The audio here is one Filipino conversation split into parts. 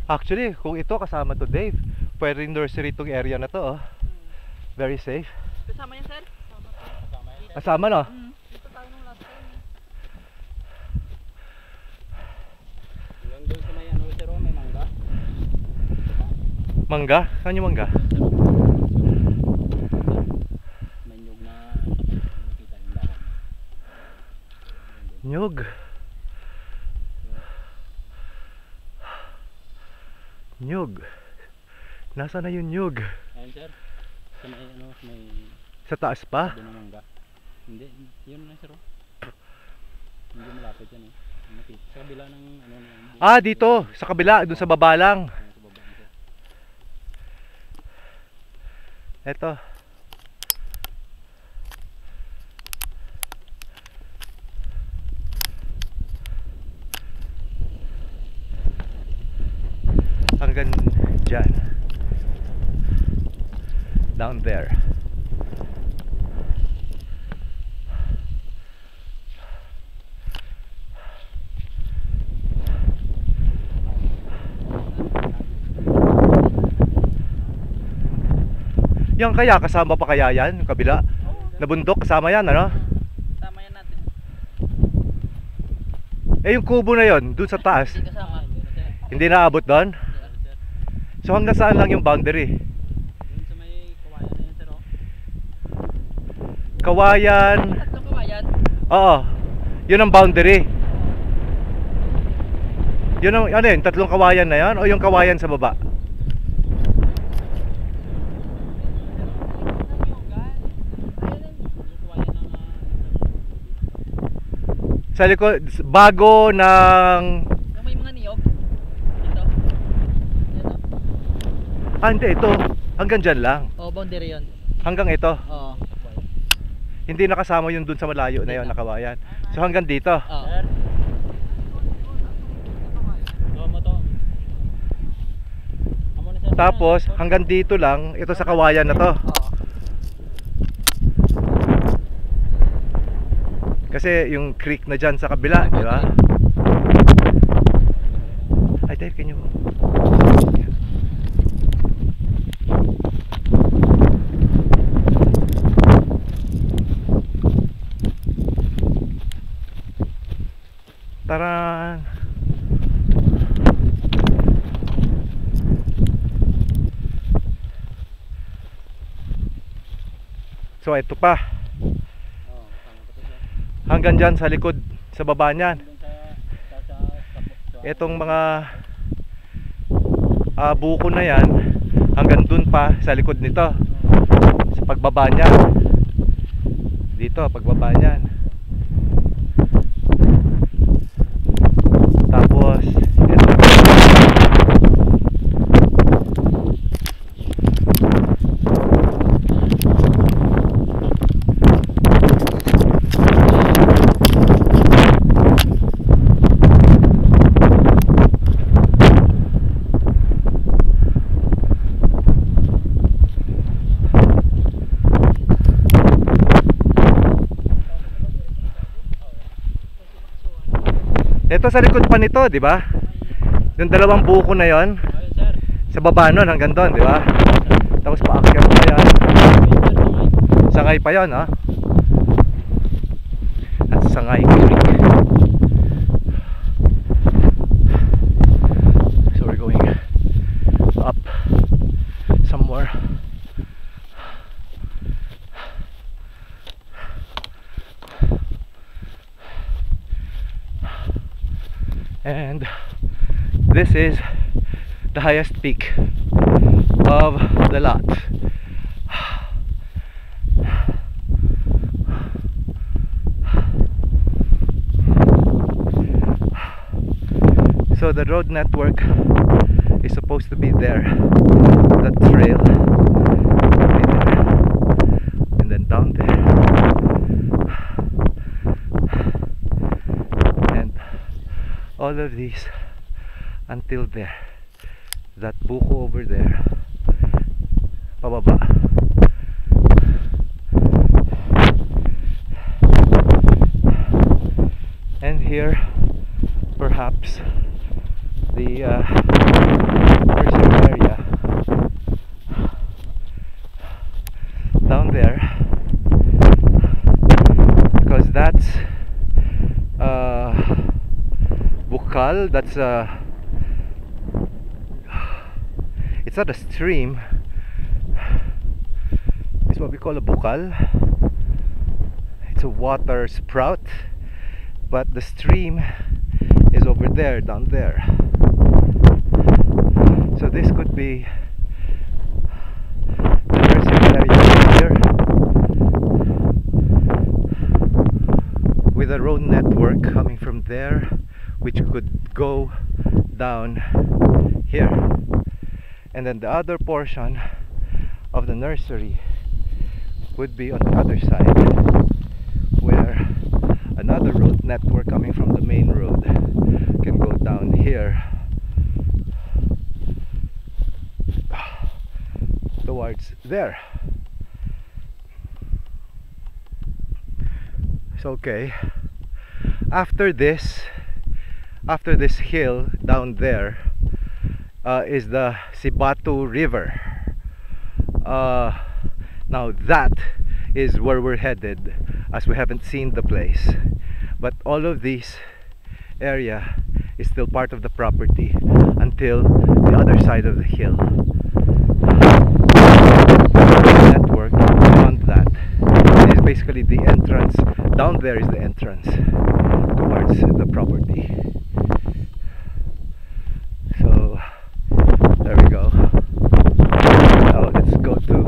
Actually, kung ito kasama to Dave, pwede nursery itong area na to, oh. Very safe. Kasama yan, sir? Kasama, no? Dito tayo nung last time. Yung doon sa may ano, sir, may mangga. Mangga? Saan yung mangga? May nyug na nakita yung dahon. Nyug. Nyug. Nasaan na yung nyug? Ayun, sir. Sa may ano, sa may Sa taas pa? doon na mangga. Hindi, yun na, sir. Hindi malapit yan, eh. Nakita sa kabila ng ano na. Ah, dito. Sa kabila. Doon sa baba lang. Sa baba, sir. Eto. Hanggang dyan. Down there. Yan kaya, kasama pa kaya yan? Yung kabila? Na bundok, kasama yan, ano? Tama yan natin. Eh yung kubo na yon, dun sa taas, Hindi kasama. hindi naabot doon? So hanggang saan lang yung boundary? Doon sa may kawayan na yan, sir. Kawayan. Tatlong kawayan. Oo. Yun ang boundary. Yun ang, ano yun, tatlong kawayan na yan? O yung kawayan sa baba? Sa likod, bago ng... Yung may mga niyog. Dito. Dito. Ah, hindi, ito. Hanggang dyan lang. Oh, boundary yun. Hanggang ito. Oo. Hindi nakasama yung dun sa malayo na yon na kawayan. So hanggang dito. Oo. Sir. Doon mo to. Amo na, sir. Tapos hanggang dito lang, ito sa kawayan na to. Oo. Kasi yung creek na dyan sa kabila, di ba? Ay, Dave, can you... Taran! So, ito pa. Oo, tama ko to, sir. Hanggang dyan sa likod, sa baba niyan. Doon sa Itong mga buko na yan, hanggang dun pa sa likod nito. Sa pagbaba niyan. Dito, pagbaba niyan. Tapos, ito. Ito sa likod pa nito, di ba? Yung dalawang buko na yon, ayun, sir. sa baba nun hanggang doon, di ba? Tapos paakyat pa yan. Sangay pa yon, ha? At Sangay Creek. So we're going up some more. And this is the highest peak of the lot. So the road network is supposed to be there, the trail, right there, and then down there, and all of these until there, that buko over there, pababa. And here perhaps the bukal. That's it's not a stream. It's what we call a bukal. It's a water sprout, but the stream is over there, down there. So this could be the nursing area here, with a road network coming from there, which could go down here. And then the other portion of the nursery would be on the other side, where another road network coming from the main road can go down here towards there. It's okay. After this hill down there is the Sibatu River. Now that is where we're headed, as we haven't seen the place, but all of this area is still part of the property until the other side of the hill. Network beyond that is basically the entrance. Down there is the entrance towards the property. So there we go. Now let's go to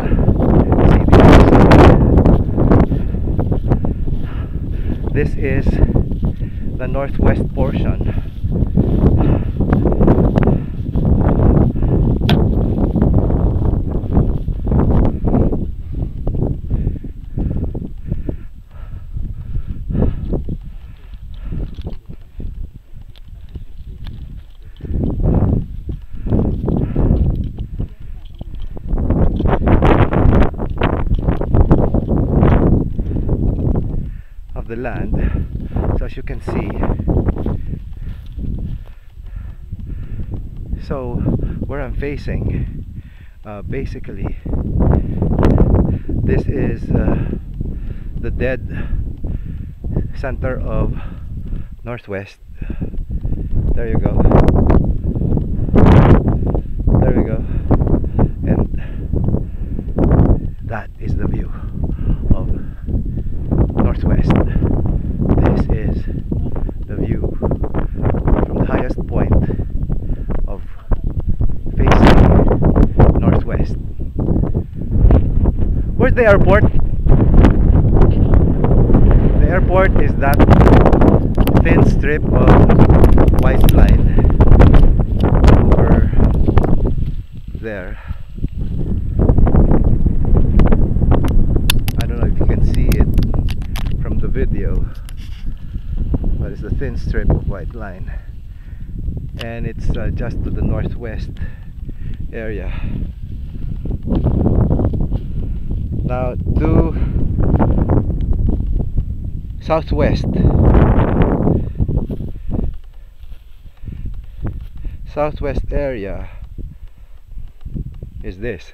see the other side. This is the northwest portion. The land. So as you can see, so where I'm facing, basically this is the dead center of Northwest. There you go. There we go. And that is the view of Northwest. This is the view from the highest point of facing Northwest. Where's the airport? The airport is that thin strip of white line over there. I don't know if you can see it from the video, but it's a thin strip of white line, and it's just to the northwest area. Now to southwest area is this.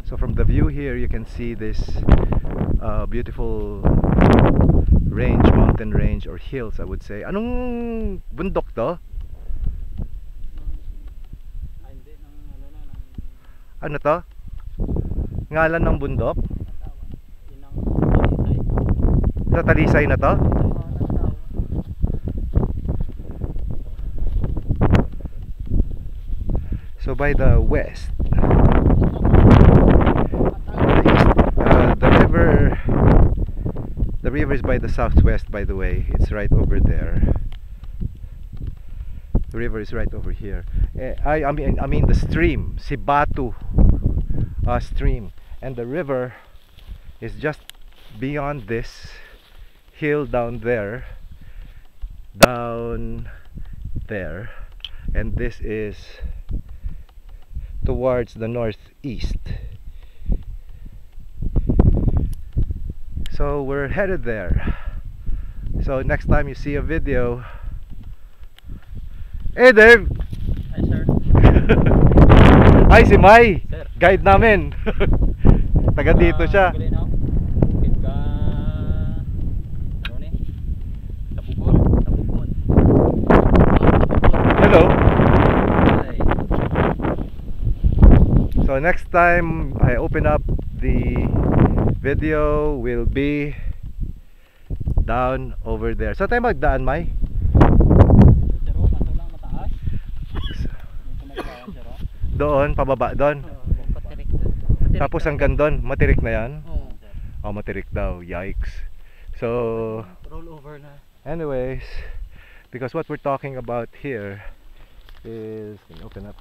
So from the view here you can see this beautiful range, mountain range, or hills I would say. Anong bundok to? Ano to? Ngalan ng bundok? Sa Talisay na to? So by the west, the river is by the southwest, by the way. It's right over there. The river is right over here. I mean the stream, Sibatu stream, and the river is just beyond this hill down there, and this is towards the northeast. So we're headed there. So next time you see a video, hey Dave! Hi sir. Hi si Mai! Sir. Guide namin! Taga dito siya. Ano ni? Tabukon. So next time I open up the video will be down over there. Saan tayo magdaan, Mai? Sir, kaso lang mataas. Yung kumagdaan, sir. Doon, pababa doon. Patirik doon. Tapos hanggang doon, matirik na yan. Oo. Oh, matirik daw. Yikes. So, Roll over na. anyways, because what we're talking about here is, can you open up?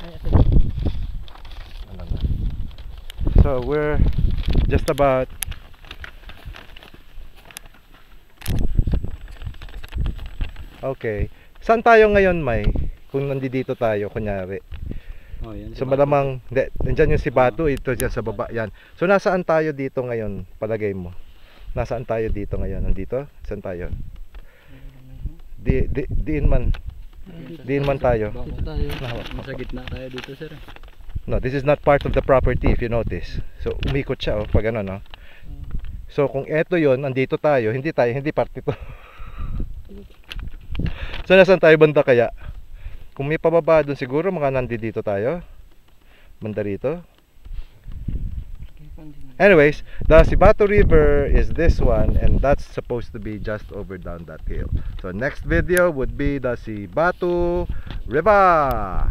Ano na. So we're just about okay. Saan tayo ngayon, May? Kung nandito tayo, kunyari. Oh, yan. So malamang, hindi, nandyan yung si Bato, ito dyan sa baba, yan. So nasaan tayo dito ngayon, palagay mo? Nasaan tayo dito ngayon? Nandito? Saan tayo? Diin man. Diin man tayo. Dito tayo. Nasa gitna tayo dito, sir. No, this is not part of the property if you notice. So umikot siya, oh, pag ano, no? So kung eto yon, nandito tayo, hindi parte to. So nasaan tayo banda kaya? Kung may pababa doon siguro mga nandito tayo. Banda rito. Anyways, the Sibato River is this one and that's supposed to be just over down that hill. So next video would be the Sibato River.